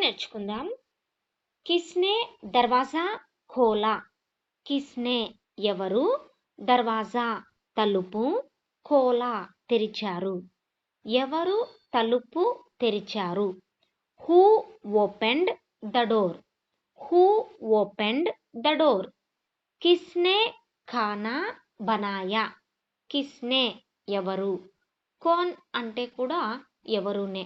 నేర్చుకుందాం. కిస్నే దర్వాజా ఖోలా. కిస్నే ఎవరు, దర్వాజా తలుపు, ఖోలా తెరిచారు. ఎవరు తలుపు తెరిచారు? Who opened the door? Who opened the door? కిస్నే ఖానా బనాయా? కిస్నే ఎవరు? కోన్ అంటే కూడా ఎవరునే.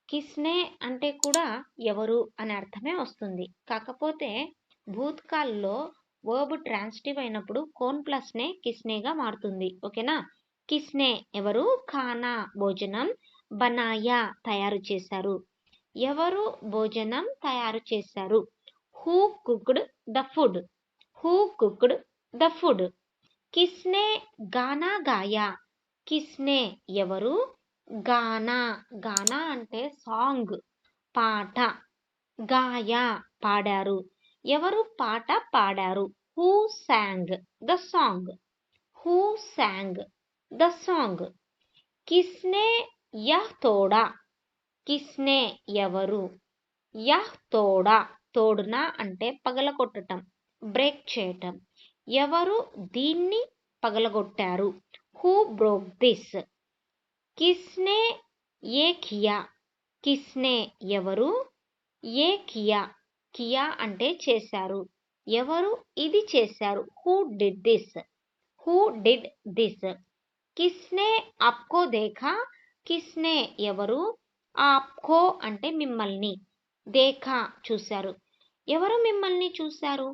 కిస్నే అంటే కూడా ఎవరు అనే అర్థమే వస్తుంది. కాకపోతే భూత్కాల్లో వర్బ్ ట్రాన్సిటివ్ అయినప్పుడు కోన్ ప్లస్ నే కిస్నేగా మారుతుంది. ఓకేనా? కిస్నే ఎవరు, ఖానా భోజనం, బనాయా తయారు చేశారు. ఎవరు భోజనం తయారు చేశారు? Who cooked the food? Who cooked the food? కిస్నే గానా గాయా? కిస్నే ఎవరు? గానా, గానా అంటే సాంగ్, పాట. గాయా పాడారు. ఎవరు పాట పాడారు? Who sang the song? Who sang the song? కిస్నే యహ్ తోడా? కిస్నే ఎవరు? యహ్ తోడా, తోడునా అంటే పగలగొట్టటం, బ్రేక్ చేయటం. ఎవరు దీన్ని పగలగొట్టారు? Who broke this? కిస్నే ఏ కియా? కిస్నే ఎవరు? ఏ కియా, కియా అంటే చేశారు. ఎవరు ఇది చేశారు? Who did this? Who did this? కిస్నే ఆప్కో దేఖా? కిస్నే ఎవరు? ఆప్కో అంటే మిమ్మల్ని, దేఖా చూశారు. ఎవరు మిమ్మల్ని చూశారు?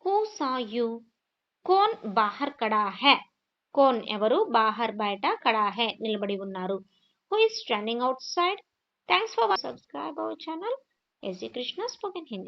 Who saw you? కోన్ బాహర్ ఖడా హై? కోన్ ఎవరు? బాహర్ బయట, ఖడా హై నిలబడి ఉన్నారు. Who is standing outside? Thanks for subscribe our channel SG Krishna spoken Hindi.